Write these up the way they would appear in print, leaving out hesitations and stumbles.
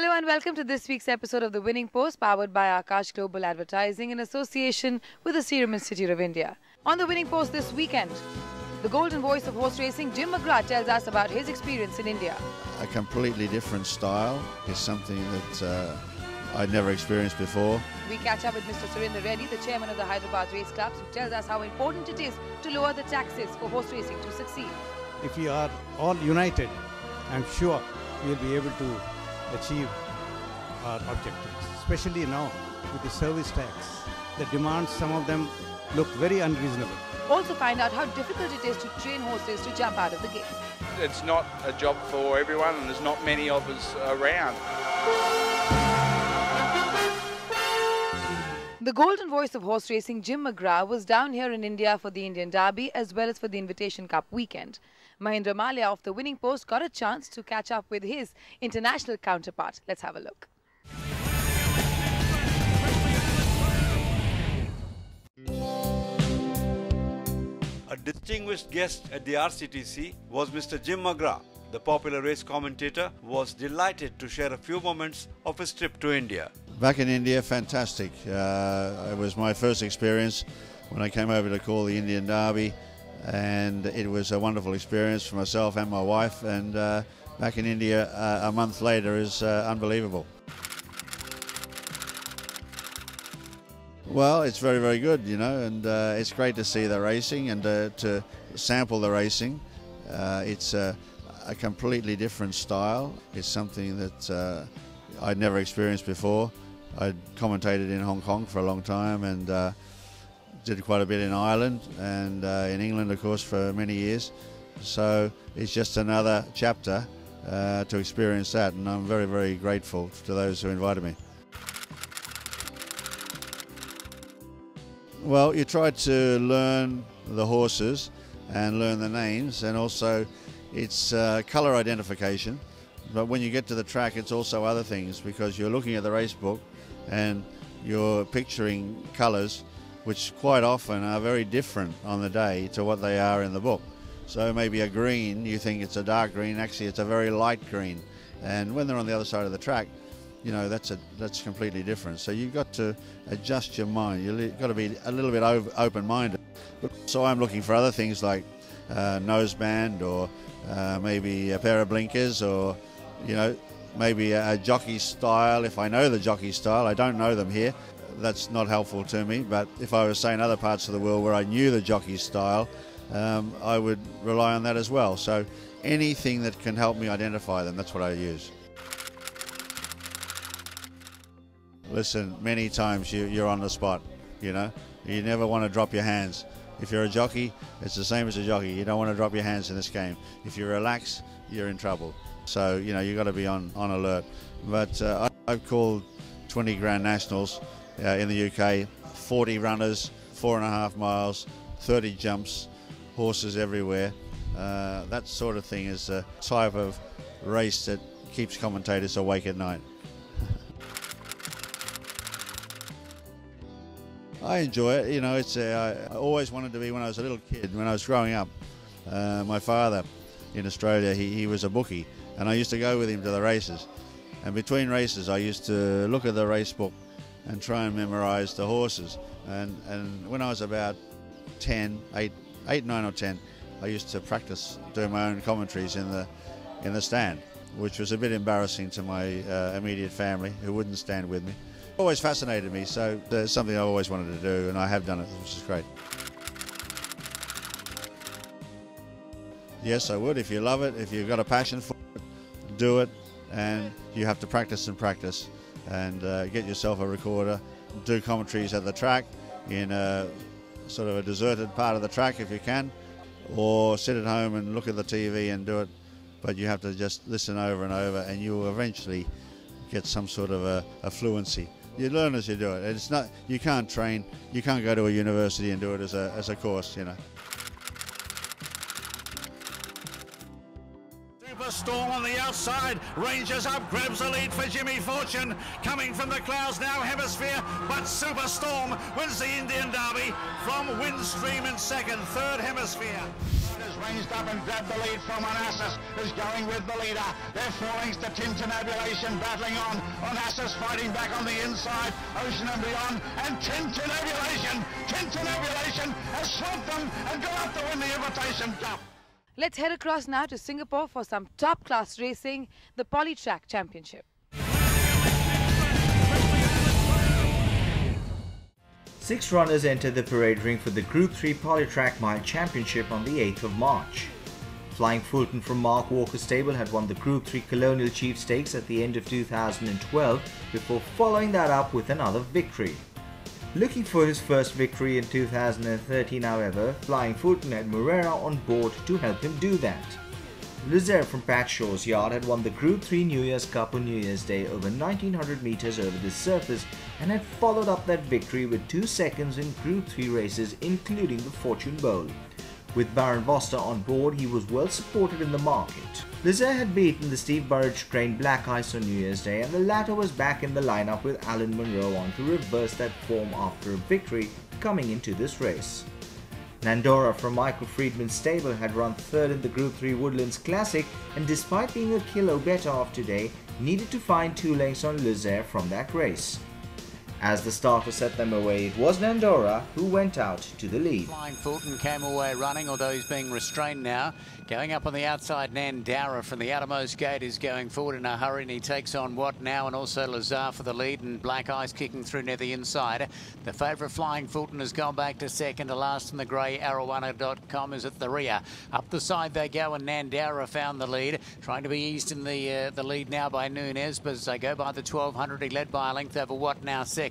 Hello and welcome to this week's episode of The Winning Post, powered by Akash Global Advertising in association with the Serum Institute of India. On The Winning Post this weekend, the golden voice of horse racing, Jim McGrath, tells us about his experience in India. A completely different style is something that I'd never experienced before. We catch up with Mr. Surinder Reddy, the chairman of the Hyderabad Race Clubs, who tells us how important it is to lower the taxes for horse racing to succeed. If we are all united, I'm sure we'll be able to achieve our objectives, especially now with the service tax. The demands, some of them look very unreasonable. Also find out how difficult it is to train horses to jump out of the gate. It's not a job for everyone and there's not many of us around. The golden voice of horse racing, Jim McGrath, was down here in India for the Indian Derby as well as for the Invitation Cup weekend. Mahindra Malia of The Winning Post got a chance to catch up with his international counterpart. Let's have a look. A distinguished guest at the RCTC was Mr. Jim McGrath. The popular race commentator was delighted to share a few moments of his trip to India. Back in India, fantastic. It was my first experience when I came over to call the Indian Derby, and it was a wonderful experience for myself and my wife, and back in India a month later is unbelievable. Well, it's very, very good, you know, and it's great to see the racing and to sample the racing. It's a completely different style. It's something that I'd never experienced before. I'd commentated in Hong Kong for a long time and did quite a bit in Ireland and in England, of course, for many years. So it's just another chapter to experience that, and I'm very, very grateful to those who invited me. Well, you try to learn the horses and learn the names, and also it's colour identification. But when you get to the track, it's also other things, because you're looking at the race book and you're picturing colours which quite often are very different on the day to what they are in the book. So maybe a green, you think it's a dark green, actually it's a very light green. And when they're on the other side of the track, you know, that's completely different. So you've got to adjust your mind. You've got to be a little bit open-minded. So I'm looking for other things like noseband, or maybe a pair of blinkers, or, you know, maybe a jockey style. If I know the jockey style, I don't know them here. That's not helpful to me. But if I was, say, in other parts of the world where I knew the jockey style, I would rely on that as well. So anything that can help me identify them, that's what I use. Listen, many times you're on the spot, you know. You never want to drop your hands. If you're a jockey, it's the same as a jockey. You don't want to drop your hands in this game. If you relax, you're in trouble. So, you know, you've got to be on alert. But I've called 20 Grand Nationals in the UK, 40 runners, 4.5 miles, 30 jumps, horses everywhere. That sort of thing is a type of race that keeps commentators awake at night. I enjoy it. You know, I always wanted to be when I was a little kid, when I was growing up. My father in Australia, he was a bookie, and I used to go with him to the races. And between races, I used to look at the race book and try and memorise the horses. And when I was about 8, 9 or 10, I used to practice doing my own commentaries in the stand, which was a bit embarrassing to my immediate family, who wouldn't stand with me. Always fascinated me, so it's something I always wanted to do, and I have done it, which is great. Yes, I would. If you love it, if you've got a passion for it, do it, and you have to practice and practice, and get yourself a recorder, do commentaries at the track in a sort of a deserted part of the track if you can, or sit at home and look at the TV and do it, but you have to just listen over and over, and you will eventually get some sort of a fluency. You learn as you do it. It's not, you can't train, you can't go to a university and do it as a course, you know. Storm on the outside, ranges up, grabs the lead for Jimmy Fortune, coming from the clouds now, Hemisphere, but Superstorm wins the Indian Derby from Windstream in second, third Hemisphere. Has ranged up and grabbed the lead from Onassis, is going with the leader. They're falling to Tintinabulation, battling on. Onassis fighting back on the inside, Ocean and Beyond, and Tintinabulation has swamped them and got up to win the Invitation Cup. Let's head across now to Singapore for some top-class racing, the Polytrack Championship. Six runners entered the parade ring for the Group 3 Polytrack Mile Championship on the 8th of March. Flying Fulton from Mark Walker's stable had won the Group 3 Colonial Chief Stakes at the end of 2012 before following that up with another victory. Looking for his first victory in 2013, however, Flying Fulton had Morera on board to help him do that. Lizer from Pat Shaw's yard had won the Group 3 New Year's Cup on New Year's Day over 1900 metres over the surface and had followed up that victory with 2 seconds in Group 3 races, including the Fortune Bowl. With Baron Voster on board, he was well supported in the market. Lizer had beaten the Steve Burridge-trained Black Ice on New Year's Day, and the latter was back in the lineup with Alan Munro on to reverse that form after a victory coming into this race. Nandora from Michael Friedman's stable had run third in the Group 3 Woodlands Classic, and despite being a kilo better off today, needed to find 2 lengths on Lizer from that race. As the starter set them away, it was Nandora who went out to the lead. Flying Fulton came away running, although he's being restrained now. Going up on the outside, Nandara from the outermost gate is going forward in a hurry, and he takes on What Now and also Lazar for the lead, and Black Ice kicking through near the inside. The favourite Flying Fulton has gone back to second to last, and the grey Arowana.com is at the rear. Up the side they go, and Nandara found the lead, trying to be eased in the lead now by Nunez, but as they go by the 1200, he led by a length over What Now second.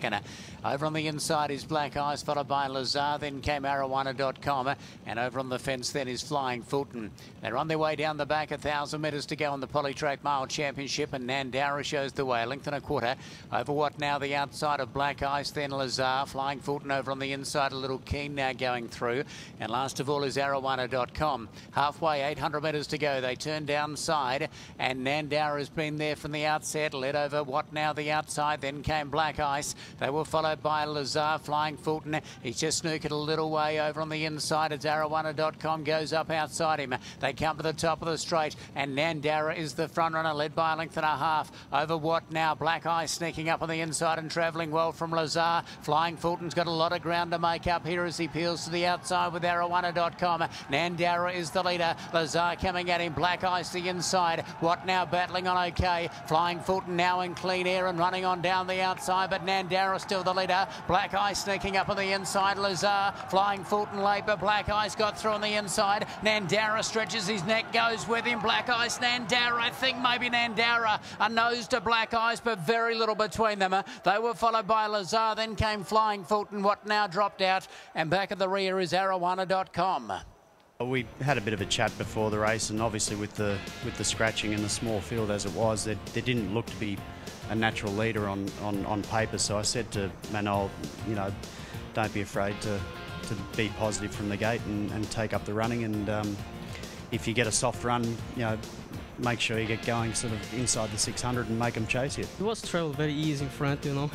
Over on the inside is Black Ice, followed by Lazar, then came Arowana.com, and over on the fence then is Flying Fulton. They're on their way down the back, 1,000 metres to go on the Polytrack Mile Championship, and Nandara shows the way, a length and a quarter. Over What Now, the outside of Black Ice, then Lazar. Flying Fulton over on the inside, a little keen now going through. And last of all is Arowana.com. Halfway, 800 metres to go. They turn downside, and Nandara has been there from the outset, led over What Now, the outside, then came Black Ice. They were followed by Lazar. Flying Fulton, he's just snooked a little way over on the inside as Arowana.com goes up outside him. They come to the top of the straight, and Nandara is the front runner, led by a length and a half. Over What Now, Black Ice sneaking up on the inside and travelling well from Lazar. Flying Fulton's got a lot of ground to make up here as he peels to the outside with Arowana.com. Nandara is the leader. Lazar coming at him. Black Ice the inside. What Now battling on okay. Flying Fulton now in clean air and running on down the outside, but Nandara still the leader. Black Ice sneaking up on the inside. Lazar. Flying Fulton late, but Black Ice got through on the inside. Nandara stretches his neck, goes with him. Black Ice, Nandara, I think maybe Nandara, a nose to Black Ice, but very little between them. They were followed by Lazar, then came Flying Fulton. What Now dropped out, and back at the rear is Arowana.com. We had a bit of a chat before the race, and obviously with the scratching and the small field as it was, there didn't look to be a natural leader on paper. So I said to Manol, you know, don't be afraid to be positive from the gate and take up the running, and if you get a soft run, you know, make sure you get going sort of inside the 600 and make them chase you. It was travel very easy in front, you know.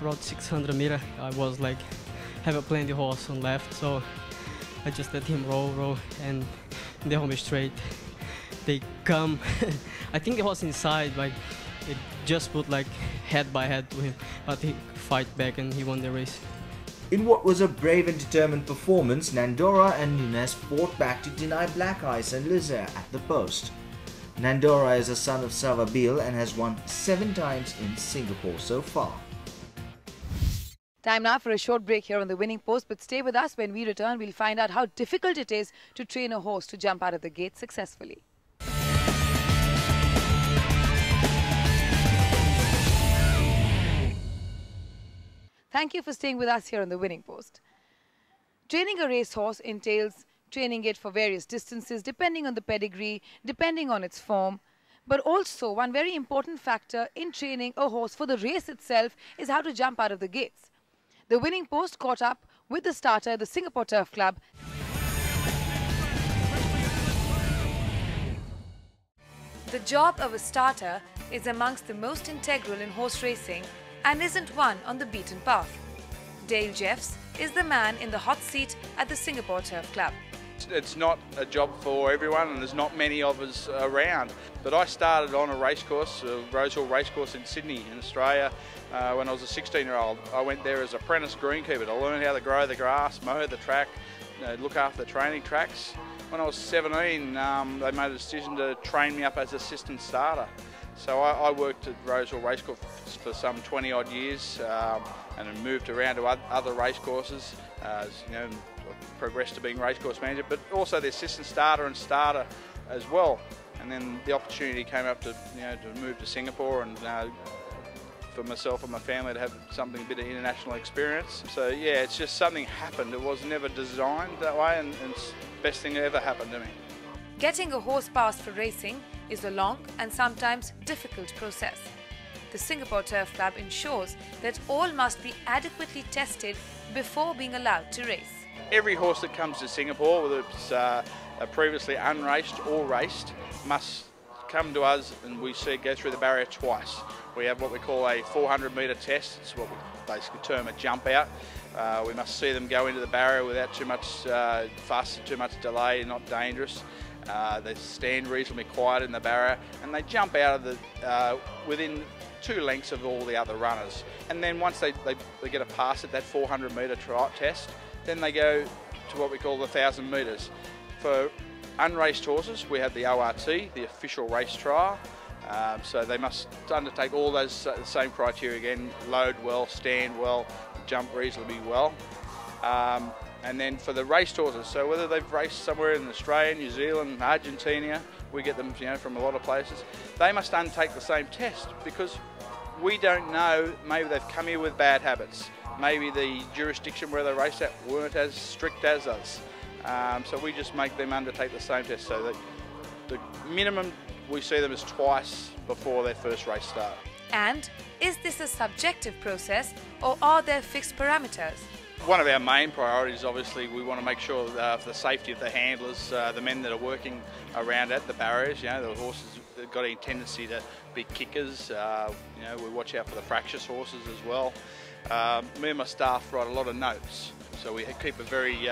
Around 600 meter, I was like, have a plenty horse on left, so I just let him roll, and the home straight. They come, I think it was inside, like, it just put like head by head to him, but he fight back and he won the race. In what was a brave and determined performance, Nandora and Nunez fought back to deny Black Ice and Lizer at the post. Nandora is a son of Savabil and has won 7 times in Singapore so far. Time now for a short break here on the Winning Post, but stay with us. When we return, we'll find out how difficult it is to train a horse to jump out of the gate successfully. Thank you for staying with us here on the Winning Post. Training a racehorse entails training it for various distances, depending on the pedigree, depending on its form. But also, one very important factor in training a horse for the race itself is how to jump out of the gates. The Winning Post caught up with the starter at the Singapore Turf Club. The job of a starter is amongst the most integral in horse racing and isn't one on the beaten path. Dale Jeffs is the man in the hot seat at the Singapore Turf Club. It's not a job for everyone, and there's not many of us around. But I started on a racecourse, Rosehall Racecourse in Sydney, in Australia, when I was a 16-year-old. I went there as apprentice greenkeeper to learn how to grow the grass, mow the track, look after the training tracks. When I was 17, they made a decision to train me up as assistant starter. So I worked at Rosehall Racecourse for some 20 odd years, and then moved around to other racecourses. Progressed to being racecourse manager, but also the assistant starter and starter as well. And then the opportunity came up to move to Singapore, and for myself and my family to have something, a bit of international experience. So yeah, it's just something happened. It was never designed that way, and it's the best thing that ever happened to me. Getting a horse passed for racing is a long and sometimes difficult process. The Singapore Turf Club ensures that all must be adequately tested before being allowed to race. Every horse that comes to Singapore, whether it's previously unraced or raced, must come to us, and we see it go through the barrier twice. We have what we call a 400-metre test. It's what we basically term a jump out. We must see them go into the barrier without too much fuss, too much delay, not dangerous. They stand reasonably quiet in the barrier, and they jump out of the within 2 lengths of all the other runners. And then once they get a pass at that 400-metre test, then they go to what we call the 1,000 metres. For unraced horses, we have the ORT, the official race trial. So they must undertake all those same criteria again: load well, stand well, jump reasonably well. And then for the raced horses, so whether they've raced somewhere in Australia, New Zealand, Argentina, we get them from a lot of places, they must undertake the same test, because we don't know, maybe they've come here with bad habits. Maybe the jurisdiction where they raced at weren't as strict as us. So we just make them undertake the same test, so that the minimum we see them is twice before their first race start. And is this a subjective process, or are there fixed parameters? One of our main priorities, obviously, we want to make sure for the safety of the handlers, the men that are working around at the barriers, the horses that have got any tendency to be kickers. We watch out for the fractious horses as well. Me and my staff write a lot of notes, so we keep a very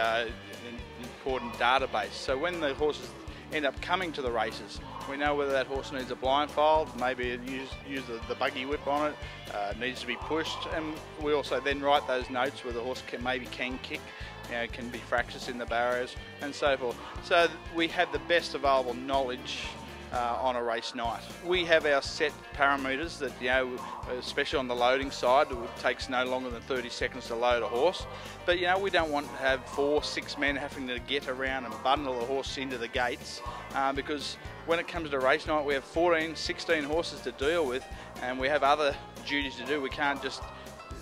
important database. So when the horses end up coming to the races, we know whether that horse needs a blindfold, maybe use the buggy whip on it, needs to be pushed, and we also then write those notes where the horse maybe can kick, can be fractious in the barriers and so forth. So we have the best available knowledge on a race night. We have our set parameters that, especially on the loading side, it takes no longer than 30 seconds to load a horse. But we don't want to have 4 or 6 men having to get around and bundle a horse into the gates, because when it comes to race night, we have 14, 16 horses to deal with, and we have other duties to do. We can't just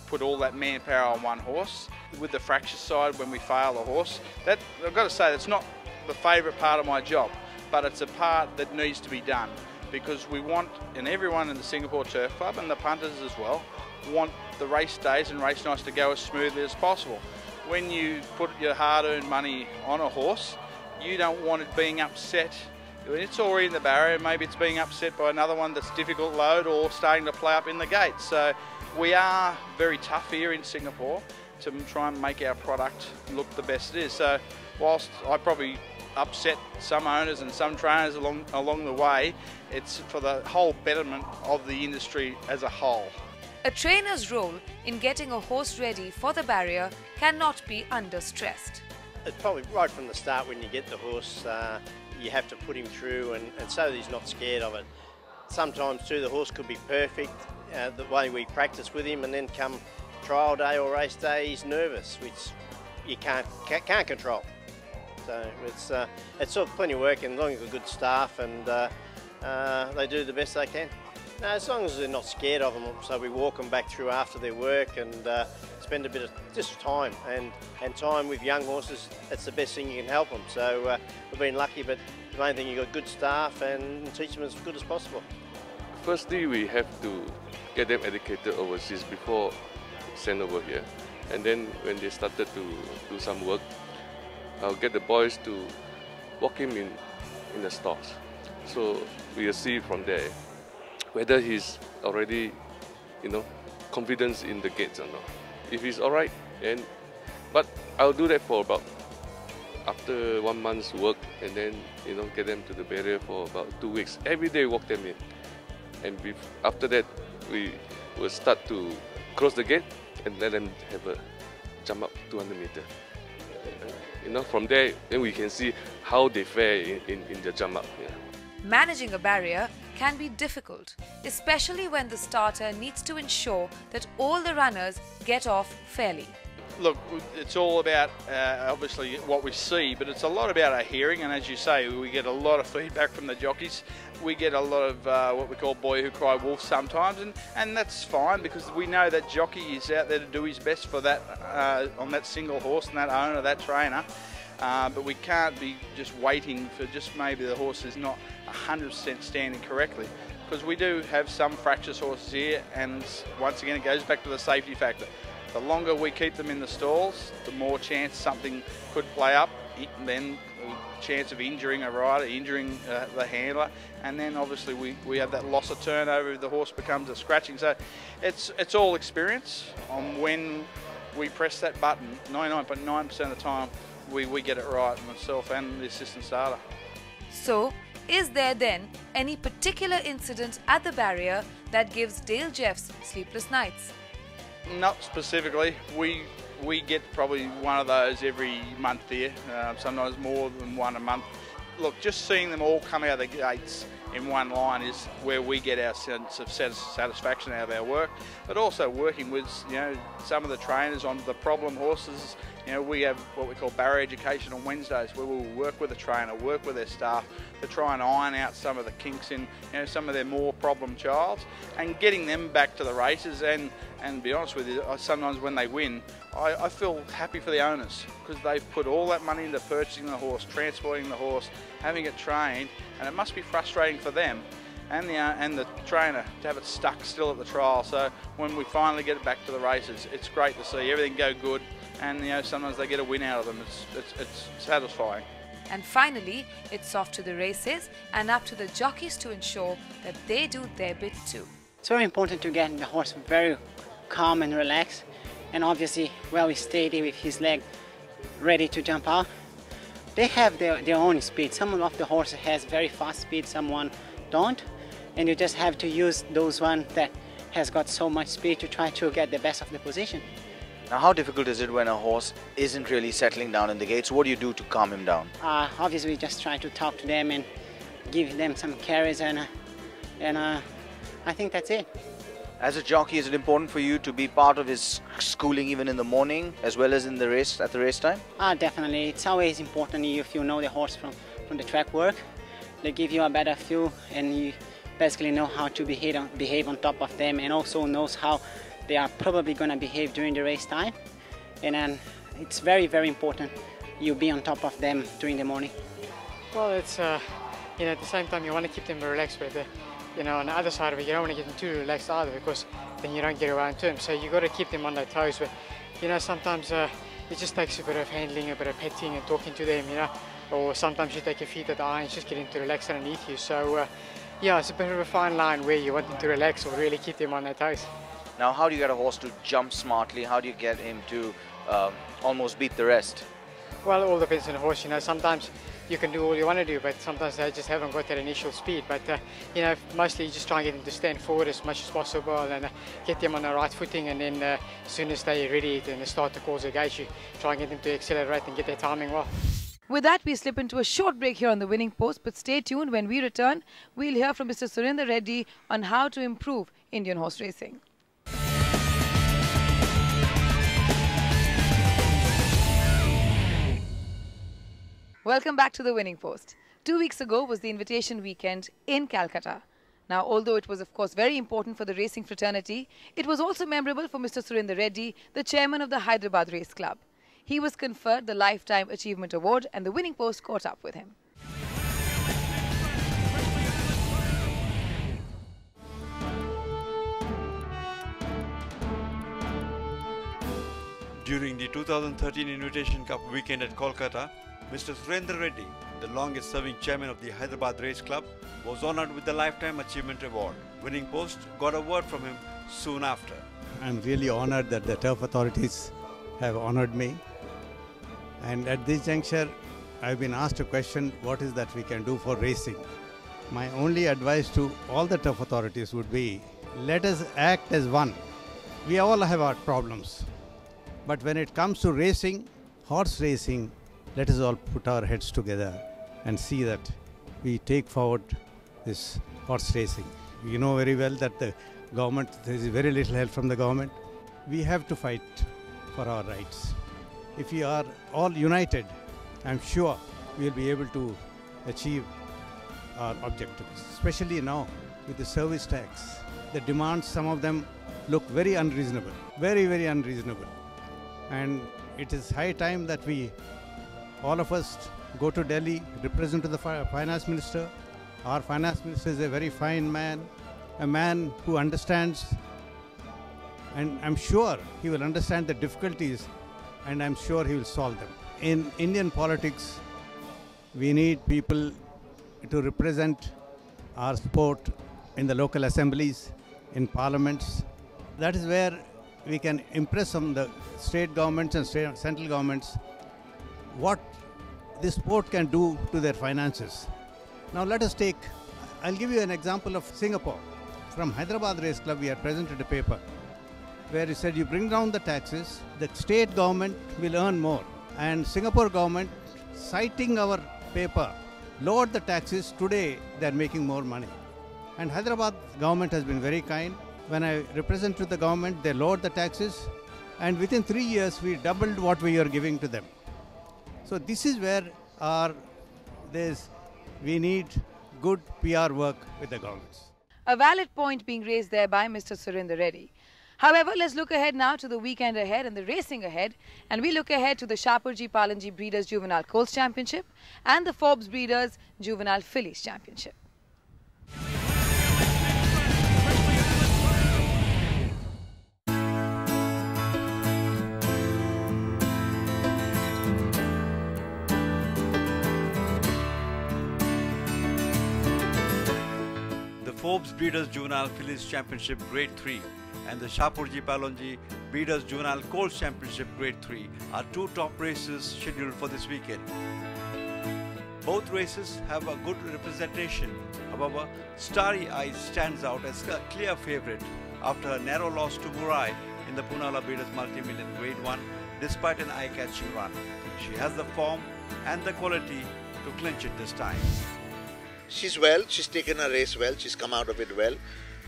put all that manpower on one horse. With the fractious side, when we fail a horse, that, I've got to say, that's not the favourite part of my job, but it's a part that needs to be done, because we want, and everyone in the Singapore Turf Club and the punters as well, want the race days and race nights to go as smoothly as possible. When you put your hard-earned money on a horse, you don't want it being upset. When it's already in the barrier, maybe it's being upset by another one that's difficult load or starting to play up in the gates. So we are very tough here in Singapore to try and make our product look the best it is. So whilst I probably upset some owners and some trainers along the way, it's for the whole betterment of the industry as a whole. A trainer's role in getting a horse ready for the barrier cannot be under-stressed. It's probably right from the start when you get the horse, you have to put him through and so that he's not scared of it. Sometimes too the horse could be perfect, the way we practice with him, and then come trial day or race day he's nervous, which you can't control. So it's sort of plenty of work, and as long as you've got good staff and they do the best they can. No, as long as they're not scared of them, so we walk them back through after their work and spend a bit of just time and time with young horses. It's the best thing you can help them. So we've been lucky, but the main thing, you've got good staff and teach them as good as possible. Firstly, we have to get them educated overseas before send over here, and then when they started to do some work, I'll get the boys to walk him in the stalls. So we'll see from there whether he's already, confidence in the gates or not. If he's all right, but I'll do that for about after 1 month's work, and then get them to the barrier for about 2 weeks. Every day walk them in, and after that we will start to cross the gate and let them have a jump up 200 meters. From there, then we can see how they fare in the jump up. Yeah. Managing a barrier can be difficult, especially when the starter needs to ensure that all the runners get off fairly. Look, it's all about obviously what we see, but it's a lot about our hearing, and as you say, we get a lot of feedback from the jockeys. We get a lot of what we call boy who cry wolf sometimes, and that's fine because we know that jockey is out there to do his best for that on that single horse and that owner, that trainer. But we can't be just waiting for just maybe the horse is not 100% standing correctly, because we do have some fractious horses here, and once again it goes back to the safety factor. The longer we keep them in the stalls, the more chance something could play up, then chance of injuring a rider, injuring the handler, and then obviously we have that loss of turnover if the horse becomes a scratching. So it's all experience on when we press that button. 99.9% of the time we get it right, myself and the assistant starter. So, is there then any particular incident at the barrier that gives Dale Jeffs sleepless nights? Not specifically. We get probably one of those every month here, sometimes more than one a month. Look, just seeing them all come out of the gates in one line is where we get our sense of satisfaction out of our work, but also working with some of the trainers on the problem horses. We have what we call barrier education on Wednesdays, where we'll work with the trainer, work with their staff to try and iron out some of the kinks in some of their more problem childs, and getting them back to the races. And to be honest with you, sometimes when they win, I feel happy for the owners, because they've put all that money into purchasing the horse, transporting the horse, having it trained, and it must be frustrating for them and the trainer to have it stuck still at the trial. So when we finally get it back to the races, it's great to see everything go good, and sometimes they get a win out of them. It's satisfying. And finally, it's off to the races and up to the jockeys to ensure that they do their bit too. It's very important to get the horse very calm and relaxed, and obviously well steady with his leg ready to jump out. They have their own speed. Some of the horses has very fast speed, someone don't, and you just have to use those one that has got so much speed to try to get the best of the position. Now, how difficult is it when a horse isn't really settling down in the gates? What do you do to calm him down? Obviously, we just try to talk to them and give them some carries, and I think that's it. As a jockey, is it important for you to be part of his schooling even in the morning as well as in the race at the race time? Definitely. It's always important if you know the horse from the track work. They give you a better feel, and you basically know how to behave on top of them, and also knows how they are probably going to behave during the race time. And then it's very, very important you be on top of them during the morning. Well, it's at the same time you want to keep them relaxed, but on the other side of it, you don't want to get them too relaxed either, because then you don't get around to them. So you got to keep them on their toes. But sometimes it just takes a bit of handling, a bit of petting and talking to them. Or sometimes you take your feet at the irons, just get them to relax underneath you. So yeah, it's a bit of a fine line where you want them to relax or really keep them on their toes. Now, how do you get a horse to jump smartly? How do you get him to almost beat the rest? Well, it all depends on the horse. Sometimes you can do all you want to do, but sometimes they just haven't got that initial speed. But mostly you just try and get them to stand forward as much as possible, and get them on the right footing, and then as soon as they're ready and they start to cause a gate, you try and get them to accelerate and get their timing well. With that, we slip into a short break here on the Winning Post, but stay tuned. When we return, we'll hear from Mr. Surinder Reddy on how to improve Indian horse racing. Welcome back to the Winning Post. 2 weeks ago was the invitation weekend in Calcutta. Now, although it was of course very important for the racing fraternity, it was also memorable for Mr. Surinder Reddy, the chairman of the Hyderabad Race Club. He was conferred the Lifetime Achievement Award, and the Winning Post caught up with him. During the 2013 Invitation Cup weekend at Kolkata, Mr. Surinder Reddy the longest serving chairman of the Hyderabad Race Club, was honored with the Lifetime Achievement Award. Winning Post got a word from him soon after. I'm really honored that the turf authorities have honored me. And at this juncture, I've been asked a question, what is that we can do for racing? My only advice to all the turf authorities would be, let us act as one. We all have our problems. But when it comes to racing, horse racing, let us all put our heads together and see that we take forward this horse racing. You know very well that the government, there is very little help from the government. We have to fight for our rights. If we are all united, I'm sure we'll be able to achieve our objectives, especially now with the service tax. The demands, some of them look very unreasonable, very, very unreasonable. And it is high time that we, all of us, go to Delhi, represent to the finance minister. Our finance minister is a very fine man, a man who understands, and I'm sure he will understand the difficulties, and I'm sure he will solve them. In Indian politics, we need people to represent our sport in the local assemblies, in parliaments. That is where we can impress on the state governments and central governments what this sport can do to their finances. Now let us take, I'll give you an example of Singapore. From Hyderabad Race Club, we had presented a paper where he said, you bring down the taxes, the state government will earn more. And Singapore government, citing our paper, lowered the taxes. Today, they're making more money. And Hyderabad government has been very kind. When I represent to the government, they lowered the taxes. And within 3 years, we doubled what we are giving to them. So this is where we need good PR work with the governments. A valid point being raised there by Mr. Surinder Reddy. However, let's look ahead now to the weekend ahead and the racing ahead. And we look ahead to the Shapoorji Pallonji Breeders Juvenile Colts Championship and the Forbes Breeders Juvenile Fillies Championship. The Forbes Breeders Juvenile Fillies Championship Grade 3 and the Shapoorji Pallonji Breeders Juvenile Colts Championship Grade 3 are two top races scheduled for this weekend. Both races have a good representation. However, Starry Eyes stands out as a clear favourite after a narrow loss to Murai in the Poonawalla Breeders Multi-Million Grade 1 despite an eye-catching run. She has the form and the quality to clinch it this time. She's well, she's taken her race well, she's come out of it well,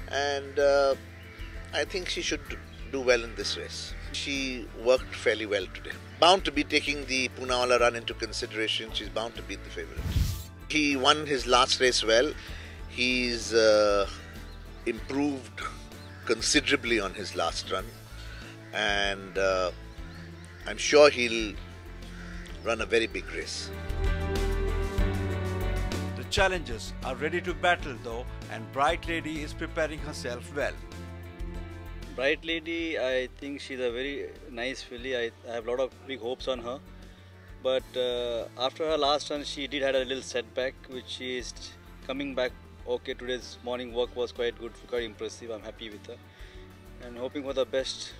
and I think she should do well in this race. She worked fairly well today. Bound to be taking the Poonawalla run into consideration, she's bound to beat the favourite. He won his last race well. He's improved considerably on his last run, and I'm sure he'll run a very big race. The challengers are ready to battle though, and Bright Lady is preparing herself well. Bright Lady, I think she's a very nice filly. I have a lot of big hopes on her. But after her last run, she did have a little setback, which she is coming back okay. Today's morning work was quite good, quite impressive. I'm happy with her and hoping for the best.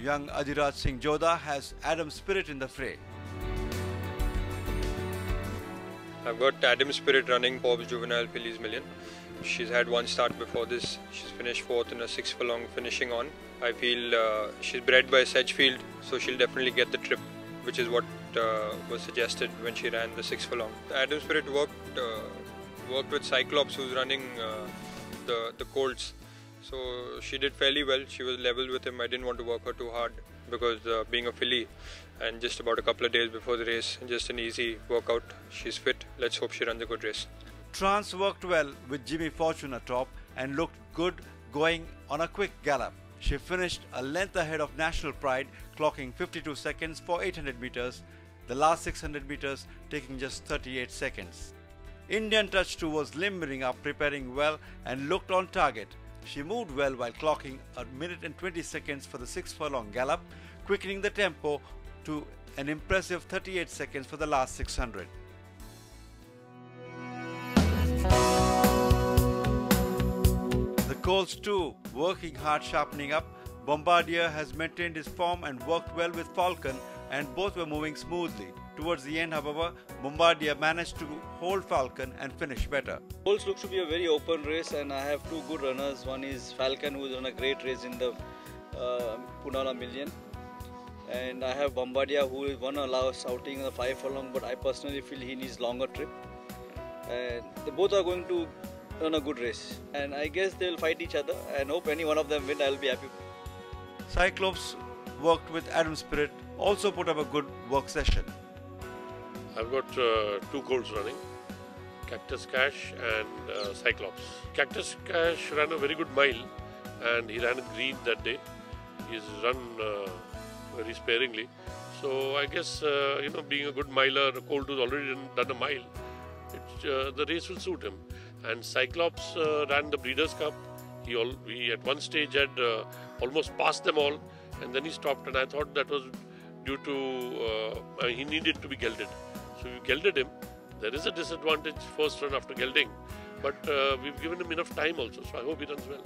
Young Adhiraj Singh Jodha has Adam Spirit in the fray. I've got Adam Spirit running Forbes Juvenile Fillies Million. She's had one start before this. She's finished 4th in a 6 furlong finishing on. I feel she's bred by Sedgefield, so she'll definitely get the trip, which is what was suggested when she ran the 6 furlong. Adam Spirit worked with Cyclops, who's running the Colts. So she did fairly well. She was level with him. I didn't want to work her too hard because being a filly and just about a couple of days before the race, just an easy workout. She's fit. Let's hope she runs a good race. Trance worked well with Jimmy Fortune atop and looked good going on a quick gallop. She finished a length ahead of National Pride, clocking 52 seconds for 800 meters, the last 600 meters taking just 38 seconds. Indian Touch 2 was limbering up, preparing well and looked on target. She moved well while clocking a minute and 20 seconds for the 6 furlong gallop, quickening the tempo to an impressive 38 seconds for the last 600. The Colts too, working hard, sharpening up. Bombardier has maintained his form and worked well with Falcon, and both were moving smoothly. Towards the end, however, Bombardier managed to hold Falcon and finish better. Colts looks to be a very open race, and I have two good runners. One is Falcon, who is on a great race in the Punala Million, and I have Bombardier, who won a last outing in the 5 furlong, but I personally feel he needs longer trip. And they both are going to run a good race, and I guess they will fight each other, and hope any one of them win. I will be happy. Cyclops worked with Adam Spirit, also put up a good work session. I've got two colts running, Cactus Cash and Cyclops. Cactus Cash ran a very good mile, and he ran a green that day. He's run very sparingly. So I guess, being a good miler, a colt who's already done a mile, the race will suit him. And Cyclops ran the Breeders' Cup. He at one stage had almost passed them all, and then he stopped, and I thought that was due to he needed to be gelded. So we gelded him. There is a disadvantage first run after gelding, but we've given him enough time also, so I hope he runs well.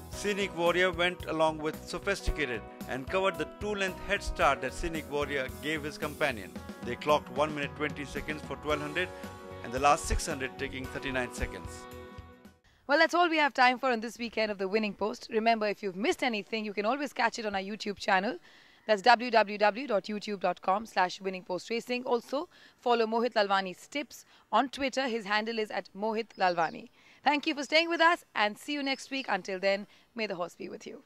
Scenic Warrior went along with Sophisticated and covered the 2-length head start that Scenic Warrior gave his companion. They clocked 1 minute 20 seconds for 1200 and the last 600 taking 39 seconds. Well, that's all we have time for on this weekend of the Winning Post. Remember, if you've missed anything, you can always catch it on our YouTube channel. That's www.youtube.com/winningpostracing. Also, follow Mohit Lalwani's tips on Twitter. His handle is @Mohit Lalwani. Thank you for staying with us and see you next week. Until then, may the horse be with you.